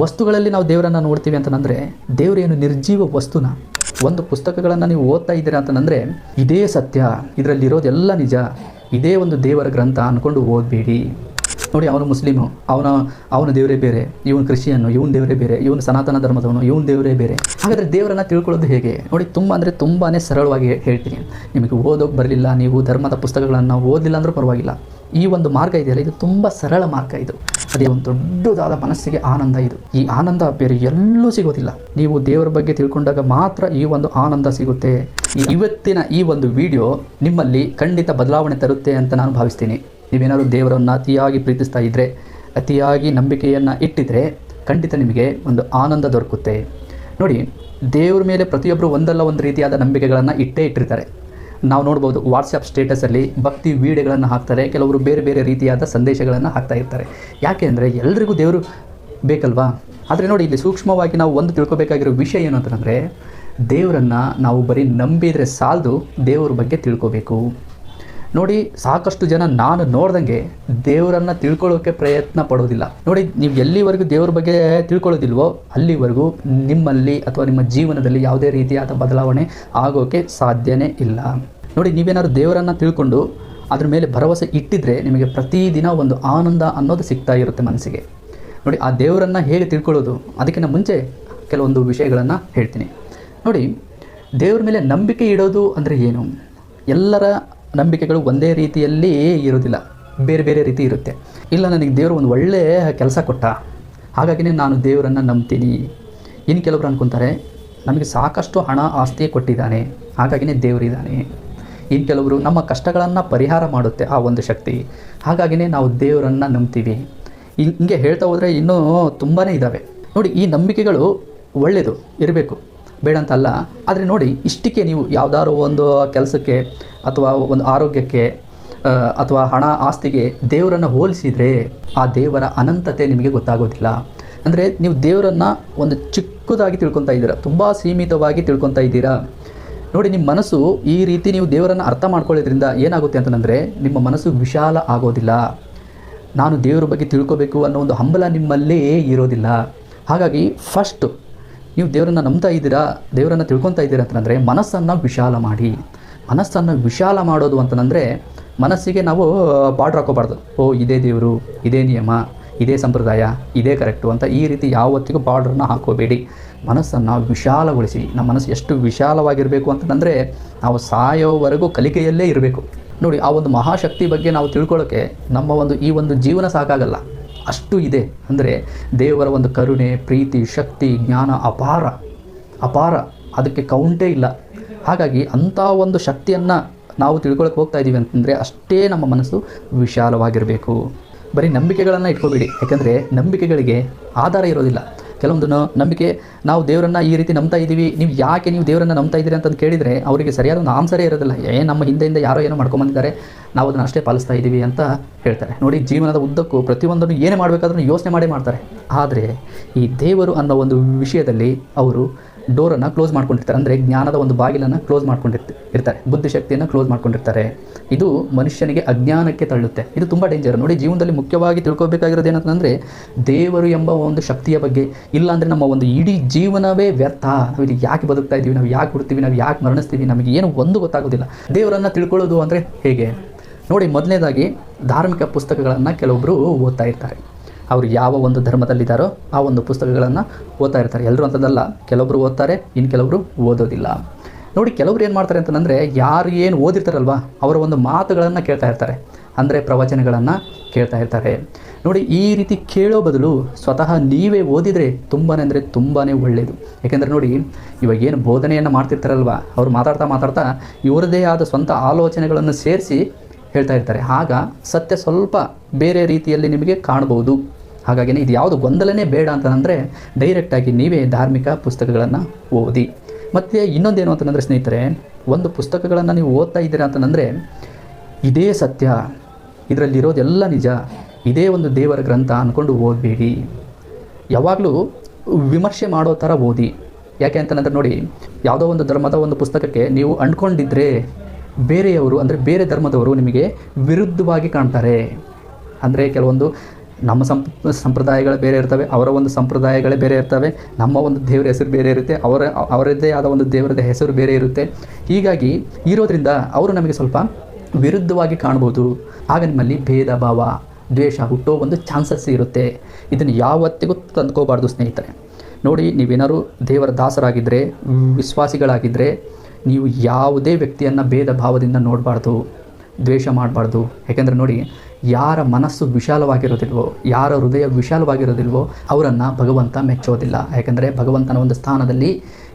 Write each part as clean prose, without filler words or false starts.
ವಸ್ತುಗಳಲ್ಲಿ ನಾವು ದೇವರನ್ನು ನೋಡ್ತೀವಿ ಅಂತಂದರೆ ದೇವರೇನು ನಿರ್ಜೀವ ವಸ್ತುನ. ಒಂದು ಪುಸ್ತಕಗಳನ್ನು ನೀವು ಓದ್ತಾ ಇದ್ದೀರಾ ಅಂತಂದರೆ ಇದೇ ಸತ್ಯ, ಇದರಲ್ಲಿರೋದೆಲ್ಲ ನಿಜ, ಇದೇ ಒಂದು ದೇವರ ಗ್ರಂಥ ಅಂದ್ಕೊಂಡು ಓದಬೇಡಿ. ನೋಡಿ, ಅವನು ಮುಸ್ಲಿಮು, ಅವನ ದೇವರೇ ಬೇರೆ, ಇವನು ಕ್ರಿಶ್ಚಿಯನ್ನು, ಇವನ ದೇವರೇ ಬೇರೆ, ಇವನು ಸನಾತನ ಧರ್ಮದವನು, ಇವನ ದೇವರೇ ಬೇರೆ. ಹಾಗಾದರೆ ದೇವರನ್ನು ತಿಳ್ಕೊಳ್ಳೋದು ಹೇಗೆ? ನೋಡಿ, ತುಂಬಾ ಸರಳವಾಗಿ ಹೇಳ್ತೀನಿ. ನಿಮಗೆ ಓದೋಕೆ ಬರಲಿಲ್ಲ, ನೀವು ಧರ್ಮದ ಪುಸ್ತಕಗಳನ್ನು ಓದಲಿಲ್ಲ ಅಂದರೂ ಪರವಾಗಿಲ್ಲ. ಈ ಒಂದು ಮಾರ್ಗ ಇದೆಯಲ್ಲ, ಇದು ತುಂಬ ಸರಳ ಮಾರ್ಗ. ಇದು ಅದೇ ಒಂದು ದೊಡ್ಡದಾದ ಮನಸ್ಸಿಗೆ ಆನಂದ. ಇದು ಈ ಆನಂದ ಬೇರೆ ಎಲ್ಲೂ ಸಿಗೋದಿಲ್ಲ. ನೀವು ದೇವರ ಬಗ್ಗೆ ತಿಳ್ಕೊಂಡಾಗ ಮಾತ್ರ ಈ ಒಂದು ಆನಂದ ಸಿಗುತ್ತೆ. ಇವತ್ತಿನ ಈ ಒಂದು ವಿಡಿಯೋ ನಿಮ್ಮಲ್ಲಿ ಖಂಡಿತ ಬದಲಾವಣೆ ತರುತ್ತೆ ಅಂತ ನಾನು ಭಾವಿಸ್ತೀನಿ. ನೀವೇನಾದರೂ ದೇವರನ್ನು ಅತಿಯಾಗಿ ಪ್ರೀತಿಸ್ತಾ ಇದ್ದರೆ, ಅತಿಯಾಗಿ ನಂಬಿಕೆಯನ್ನು ಇಟ್ಟಿದ್ರೆ ಖಂಡಿತ ನಿಮಗೆ ಒಂದು ಆನಂದ ದೊರಕುತ್ತೆ. ನೋಡಿ, ದೇವರ ಮೇಲೆ ಪ್ರತಿಯೊಬ್ಬರು ಒಂದಲ್ಲ ಒಂದು ರೀತಿಯಾದ ನಂಬಿಕೆಗಳನ್ನು ಇಟ್ಟಿರ್ತಾರೆ. ನಾವು ನೋಡ್ಬೋದು, ವಾಟ್ಸಪ್ ಸ್ಟೇಟಸಲ್ಲಿ ಭಕ್ತಿ ವಿಡಿಯೋಗಳನ್ನು ಹಾಕ್ತಾರೆ, ಕೆಲವರು ಬೇರೆ ಬೇರೆ ರೀತಿಯಾದ ಸಂದೇಶಗಳನ್ನು ಹಾಕ್ತಾ ಇರ್ತಾರೆ. ಯಾಕೆ ಅಂದರೆ ಎಲ್ರಿಗೂ ದೇವರು ಬೇಕಲ್ವಾ? ಆದರೆ ನೋಡಿ, ಇಲ್ಲಿ ಸೂಕ್ಷ್ಮವಾಗಿ ನಾವು ಒಂದು ತಿಳ್ಕೊಬೇಕಾಗಿರೋ ವಿಷಯ ಏನು ಅಂತಂದರೆ, ದೇವರನ್ನು ನಾವು ಬರೀ ನಂಬಿದರೆ ಸಾಲದು, ದೇವರ ಬಗ್ಗೆ ತಿಳ್ಕೊಬೇಕು. ನೋಡಿ, ಸಾಕಷ್ಟು ಜನ ನಾನು ನೋಡ್ದಂಗೆ ದೇವರನ್ನು ತಿಳ್ಕೊಳ್ಳೋಕ್ಕೆ ಪ್ರಯತ್ನ ಪಡೋದಿಲ್ಲ. ನೋಡಿ, ನೀವು ಎಲ್ಲಿವರೆಗೂ ದೇವರ ಬಗ್ಗೆ ತಿಳ್ಕೊಳ್ಳೋದಿಲ್ವೋ ಅಲ್ಲಿವರೆಗೂ ನಿಮ್ಮಲ್ಲಿ ಅಥವಾ ನಿಮ್ಮ ಜೀವನದಲ್ಲಿ ಯಾವುದೇ ರೀತಿಯಾದ ಬದಲಾವಣೆ ಆಗೋಕ್ಕೆ ಸಾಧ್ಯನೇ ಇಲ್ಲ. ನೋಡಿ, ನೀವೇನಾದ್ರು ದೇವರನ್ನು ತಿಳ್ಕೊಂಡು ಅದ್ರ ಮೇಲೆ ಭರವಸೆ ಇಟ್ಟಿದ್ರೆ ನಿಮಗೆ ಪ್ರತಿದಿನ ಒಂದು ಆನಂದ ಅನ್ನೋದು ಸಿಗ್ತಾ ಇರುತ್ತೆ ಮನಸ್ಸಿಗೆ. ನೋಡಿ, ಆ ದೇವರನ್ನು ಹೇಗೆ ತಿಳ್ಕೊಳ್ಳೋದು, ಅದಕ್ಕಿಂತ ಮುಂಚೆ ಕೆಲವೊಂದು ವಿಷಯಗಳನ್ನು ಹೇಳ್ತೀನಿ. ನೋಡಿ, ದೇವರ ಮೇಲೆ ನಂಬಿಕೆ ಇಡೋದು ಅಂದರೆ ಏನು? ಎಲ್ಲರ ನಂಬಿಕೆಗಳು ಒಂದೇ ರೀತಿಯಲ್ಲಿ ಇರೋದಿಲ್ಲ, ಬೇರೆ ಬೇರೆ ರೀತಿ ಇರುತ್ತೆ. ಇಲ್ಲ, ನನಗೆ ದೇವರು ಒಂದು ಒಳ್ಳೆಯ ಕೆಲಸ ಕೊಟ್ಟ, ಹಾಗಾಗಿನೇ ನಾನು ದೇವರನ್ನು ನಂಬ್ತೀನಿ. ಇನ್ನು ಕೆಲವರು ಅಂದ್ಕೊತಾರೆ, ನಮಗೆ ಸಾಕಷ್ಟು ಹಣ ಆಸ್ತಿ ಕೊಟ್ಟಿದ್ದಾನೆ, ಹಾಗಾಗಿನೇ ದೇವರಿದ್ದಾನೆ. ಇನ್ನು ಕೆಲವರು ನಮ್ಮ ಕಷ್ಟಗಳನ್ನು ಪರಿಹಾರ ಮಾಡುತ್ತೆ ಆ ಒಂದು ಶಕ್ತಿ, ಹಾಗಾಗಿನೇ ನಾವು ದೇವರನ್ನು ನಂಬ್ತೀವಿ. ಹಿಂಗೆ ಹೇಳ್ತಾ ಹೋದರೆ ಇನ್ನೂ ತುಂಬಾ ಇದ್ದಾವೆ. ನೋಡಿ, ಈ ನಂಬಿಕೆಗಳು ಒಳ್ಳೆಯದು ಇರಬೇಕು, ಬೇಡ ಅಂತಲ್ಲ. ಆದರೆ ನೋಡಿ, ಇಷ್ಟಕ್ಕೆ ನೀವು ಯಾವುದಾದ್ರು ಒಂದು ಕೆಲಸಕ್ಕೆ ಅಥವಾ ಒಂದು ಆರೋಗ್ಯಕ್ಕೆ ಅಥವಾ ಹಣ ಆಸ್ತಿಗೆ ದೇವರನ್ನು ಹೋಲಿಸಿದರೆ ಆ ದೇವರ ಅನಂತತೆ ನಿಮಗೆ ಗೊತ್ತಾಗೋದಿಲ್ಲ. ಅಂದರೆ ನೀವು ದೇವರನ್ನು ಒಂದು ಚಿಕ್ಕದಾಗಿ ತಿಳ್ಕೊತಾ ಇದ್ದೀರಾ, ತುಂಬ ಸೀಮಿತವಾಗಿ ತಿಳ್ಕೊತಾ ಇದ್ದೀರಾ. ನೋಡಿ, ನಿಮ್ಮ ಮನಸ್ಸು ಈ ರೀತಿ ನೀವು ದೇವರನ್ನು ಅರ್ಥ ಮಾಡ್ಕೊಳ್ಳೋದ್ರಿಂದ ಏನಾಗುತ್ತೆ ಅಂತಂದರೆ ನಿಮ್ಮ ಮನಸ್ಸು ವಿಶಾಲ ಆಗೋದಿಲ್ಲ. ನಾನು ದೇವರ ಬಗ್ಗೆ ತಿಳ್ಕೊಬೇಕು ಅನ್ನೋ ಒಂದು ಹಂಬಲ ನಿಮ್ಮಲ್ಲೇ ಇರೋದಿಲ್ಲ. ಹಾಗಾಗಿ ಫಸ್ಟು ನೀವು ದೇವರನ್ನು ನಂಬ್ತಾ ಇದ್ದೀರಾ, ದೇವರನ್ನು ತಿಳ್ಕೊತಾ ಇದ್ದೀರಾ ಅಂತಂದರೆ ಮನಸ್ಸನ್ನು ವಿಶಾಲ ಮಾಡಿ. ಮನಸ್ಸನ್ನು ವಿಶಾಲ ಮಾಡೋದು ಅಂತಂದರೆ ಮನಸ್ಸಿಗೆ ನಾವು ಬಾರ್ಡ್ರ್ ಹಾಕೋಬಾರ್ದು. ಇದೇ ದೇವರು, ಇದೇ ನಿಯಮ, ಇದೇ ಸಂಪ್ರದಾಯ, ಇದೇ ಕರೆಕ್ಟು ಅಂತ ಈ ರೀತಿ ಯಾವತ್ತಿಗೂ ಬಾರ್ಡ್ರನ್ನು ಹಾಕೋಬೇಡಿ. ಮನಸ್ಸನ್ನು ವಿಶಾಲಗೊಳಿಸಿ. ನಮ್ಮ ಮನಸ್ಸು ಎಷ್ಟು ವಿಶಾಲವಾಗಿರಬೇಕು ಅಂತಂದರೆ ನಾವು ಸಾಯೋವರೆಗೂ ಕಲಿಕೆಯಲ್ಲೇ ಇರಬೇಕು. ನೋಡಿ, ಆ ಒಂದು ಮಹಾಶಕ್ತಿ ಬಗ್ಗೆ ನಾವು ತಿಳ್ಕೊಳ್ಳೋಕ್ಕೆ ನಮ್ಮ ಈ ಒಂದು ಜೀವನ ಸಾಕಾಗಲ್ಲ, ಅಷ್ಟು ಇದೆ. ಅಂದರೆ ದೇವರ ಒಂದು ಕರುಣೆ, ಪ್ರೀತಿ, ಶಕ್ತಿ, ಜ್ಞಾನ ಅಪಾರ, ಅದಕ್ಕೆ ಕೌಂಟೇ ಇಲ್ಲ. ಹಾಗಾಗಿ ಅಂಥ ಒಂದು ಶಕ್ತಿಯನ್ನು ನಾವು ತಿಳ್ಕೊಳಕ್ಕೆ ಹೋಗ್ತಾ ಇದ್ದೀವಿ ಅಂತಂದರೆ ಅಷ್ಟೇ ನಮ್ಮ ಮನಸ್ಸು ವಿಶಾಲವಾಗಿರಬೇಕು. ಬರೀ ನಂಬಿಕೆಗಳನ್ನು ಇಟ್ಕೋಬೇಡಿ, ಯಾಕಂದರೆ ನಂಬಿಕೆಗಳಿಗೆ ಆಧಾರ ಇರೋದಿಲ್ಲ. ಕೆಲವೊಂದು ನಂಬಿಕೆ, ನಾವು ದೇವರನ್ನು ಈ ರೀತಿ ನಂಬ್ತಾ ಇದ್ದೀವಿ, ನೀವು ದೇವರನ್ನು ನಂಬ್ತಾ ಇದ್ದೀರಿ ಅಂತಂದು ಕೇಳಿದರೆ ಅವರಿಗೆ ಸರಿಯಾದ ಒಂದು ಆನ್ಸರೇ ಇರೋದಿಲ್ಲ. ನಮ್ಮ ಹಿಂದೆಯಿಂದ ಯಾರೋ ಏನೋ ಮಾಡ್ಕೊಂಬಂದಿದ್ದಾರೆ, ನಾವು ಅದನ್ನು ಅಷ್ಟೇ ಪಾಲಿಸ್ತಾ ಇದ್ದೀವಿ ಅಂತ ಹೇಳ್ತಾರೆ. ನೋಡಿ, ಜೀವನದ ಉದ್ದಕ್ಕೂ ಪ್ರತಿಯೊಂದನ್ನು ಏನೇ ಮಾಡಬೇಕಾದ್ರೂ ಯೋಚನೆ ಮಾಡ್ತಾರೆ. ಆದರೆ ಈ ದೇವರು ಅನ್ನೋ ಒಂದು ವಿಷಯದಲ್ಲಿ ಅವರು ಡೋರನ್ನು ಕ್ಲೋಸ್ ಮಾಡ್ಕೊಂಡಿರ್ತಾರೆ. ಅಂದರೆ ಜ್ಞಾನದ ಒಂದು ಬಾಗಿಲನ್ನು ಕ್ಲೋಸ್ ಮಾಡ್ಕೊಂಡಿರ್ತಾರೆ, ಬುದ್ಧಿಶಕ್ತಿಯನ್ನು ಕ್ಲೋಸ್ ಮಾಡ್ಕೊಂಡಿರ್ತಾರೆ. ಇದು ಮನುಷ್ಯನಿಗೆ ಅಜ್ಞಾನಕ್ಕೆ ತಳ್ಳುತ್ತೆ. ಇದು ತುಂಬ ಡೇಂಜರ್. ನೋಡಿ, ಜೀವನದಲ್ಲಿ ಮುಖ್ಯವಾಗಿ ತಿಳ್ಕೊಬೇಕಾಗಿರೋದು ಏನಂತಂದರೆ ದೇವರು ಎಂಬ ಒಂದು ಶಕ್ತಿಯ ಬಗ್ಗೆ. ಇಲ್ಲಾಂದರೆ ನಮ್ಮ ಒಂದು ಇಡೀ ಜೀವನವೇ ವ್ಯರ್ಥ. ನಾವು ಇಲ್ಲಿ ಯಾಕೆ ಬದುಕ್ತಾ ಇದ್ದೀವಿ, ನಾವು ಯಾಕೆ ಹುಡ್ತೀವಿ, ನಾವು ಯಾಕೆ ಮರಣಿಸ್ತೀವಿ, ನಮಗೆ ಏನು ಒಂದು ಗೊತ್ತಾಗೋದಿಲ್ಲ. ದೇವರನ್ನು ತಿಳ್ಕೊಳ್ಳೋದು ಅಂದರೆ ಹೇಗೆ? ನೋಡಿ, ಮೊದಲನೇದಾಗಿ ಧಾರ್ಮಿಕ ಪುಸ್ತಕಗಳನ್ನು ಕೆಲವೊಬ್ಬರು ಓದ್ತಾ ಇರ್ತಾರೆ. ಅವರು ಯಾವ ಒಂದು ಧರ್ಮದಲ್ಲಿದ್ದಾರೋ ಆ ಒಂದು ಪುಸ್ತಕಗಳನ್ನು ಓದ್ತಾ ಇರ್ತಾರೆ. ಎಲ್ಲರೂ ಅಂತದಲ್ಲ, ಕೆಲವೊಬ್ಬರು ಓದ್ತಾರೆ, ಇನ್ನು ಕೆಲವರು ಓದೋದಿಲ್ಲ. ನೋಡಿ, ಕೆಲವರು ಏನು ಮಾಡ್ತಾರೆ ಅಂತಂದರೆ ಯಾರು ಏನು ಓದಿರ್ತಾರಲ್ವ ಅವರ ಒಂದು ಮಾತುಗಳನ್ನು ಕೇಳ್ತಾ ಇರ್ತಾರೆ, ಅಂದರೆ ಪ್ರವಚನಗಳನ್ನು ಕೇಳ್ತಾ ಇರ್ತಾರೆ. ನೋಡಿ, ಈ ರೀತಿ ಕೇಳೋ ಬದಲು ಸ್ವತಃ ನೀವೇ ಓದಿದರೆ ತುಂಬಾ ಒಳ್ಳೆಯದು. ಯಾಕೆಂದರೆ ನೋಡಿ, ಇವಾಗ ಏನು ಬೋಧನೆಯನ್ನು ಮಾಡ್ತಿರ್ತಾರಲ್ವ ಅವರು ಮಾತಾಡ್ತಾ ಇವರದೇ ಆದ ಸ್ವಂತ ಆಲೋಚನೆಗಳನ್ನು ಸೇರಿಸಿ ಹೇಳ್ತಾ ಇರ್ತಾರೆ. ಆಗ ಸತ್ಯ ಸ್ವಲ್ಪ ಬೇರೆ ರೀತಿಯಲ್ಲಿ ನಿಮಗೆ ಕಾಣ್ಬೋದು. ಹಾಗಾಗಿ ಇದು ಯಾವುದು ಗೊಂದಲನೇ ಬೇಡ ಅಂತಂದರೆ ಡೈರೆಕ್ಟಾಗಿ ನೀವೇ ಧಾರ್ಮಿಕ ಪುಸ್ತಕಗಳನ್ನು ಓದಿ. ಮತ್ತು ಇನ್ನೊಂದೇನು ಅಂತಂದರೆ ಸ್ನೇಹಿತರೆ, ಒಂದು ಪುಸ್ತಕಗಳನ್ನು ನೀವು ಓದ್ತಾ ಇದ್ದೀರಾ ಅಂತಂದರೆ ಇದೇ ಸತ್ಯ, ಇದರಲ್ಲಿರೋದೆಲ್ಲ ನಿಜ, ಇದೇ ಒಂದು ದೇವರ ಗ್ರಂಥ ಅಂದ್ಕೊಂಡು ಓದಬೇಡಿ. ಯಾವಾಗಲೂ ವಿಮರ್ಶೆ ಮಾಡೋ ಥರ ಓದಿ. ಯಾಕೆ ಅಂತಂದರೆ ನೋಡಿ, ಯಾವುದೋ ಒಂದು ಧರ್ಮದ ಒಂದು ಪುಸ್ತಕಕ್ಕೆ ನೀವು ಅಂದ್ಕೊಂಡಿದ್ದರೆ ಬೇರೆಯವರು ಅಂದರೆ ಬೇರೆ ಧರ್ಮದವರು ನಿಮಗೆ ವಿರುದ್ಧವಾಗಿ ಕಾಣ್ತಾರೆ. ಅಂದರೆ ಕೆಲವೊಂದು ನಮ್ಮ ಸಂಪ್ರದಾಯಗಳು ಬೇರೆ ಇರ್ತವೆ, ಅವರ ಒಂದು ಸಂಪ್ರದಾಯಗಳೇ ಬೇರೆ ಇರ್ತವೆ, ನಮ್ಮ ಒಂದು ದೇವರ ಹೆಸರು ಬೇರೆ ಇರುತ್ತೆ, ಅವರದ್ದೇ ಆದ ಒಂದು ದೇವರದ ಹೆಸರು ಬೇರೆ ಇರುತ್ತೆ. ಹೀಗಾಗಿ ಇರೋದ್ರಿಂದ ಅವರು ನಮಗೆ ಸ್ವಲ್ಪ ವಿರುದ್ಧವಾಗಿ ಕಾಣ್ಬೋದು. ಆಗ ನಿಮ್ಮಲ್ಲಿ ಭೇದ ಭಾವ, ದ್ವೇಷ ಹುಟ್ಟೋ ಒಂದು ಚಾನ್ಸಸ್ ಇರುತ್ತೆ. ಇದನ್ನು ಯಾವತ್ತಿಗೂ ತಂದ್ಕೋಬಾರ್ದು ಸ್ನೇಹಿತರೆ. ನೋಡಿ, ನೀವೇನಾದ್ರು ದೇವರ ದಾಸರಾಗಿದ್ದರೆ, ವಿಶ್ವಾಸಿಗಳಾಗಿದ್ದರೆ, ನೀವು ಯಾವುದೇ ವ್ಯಕ್ತಿಯನ್ನು ಭೇದ ಭಾವದಿಂದ ನೋಡಬಾರ್ದು, ದ್ವೇಷ ಮಾಡಬಾರ್ದು. ಯಾಕೆಂದರೆ ನೋಡಿ, ಯಾರ ಮನಸ್ಸು ವಿಶಾಲವಾಗಿರೋದಿಲ್ವೋ, ಯಾರ ಹೃದಯ ವಿಶಾಲವಾಗಿರೋದಿಲ್ವೋ ಅವರನ್ನು ಭಗವಂತ ಮೆಚ್ಚೋದಿಲ್ಲ. ಯಾಕೆಂದರೆ ಭಗವಂತನ ಒಂದು ಸ್ಥಾನದಲ್ಲಿ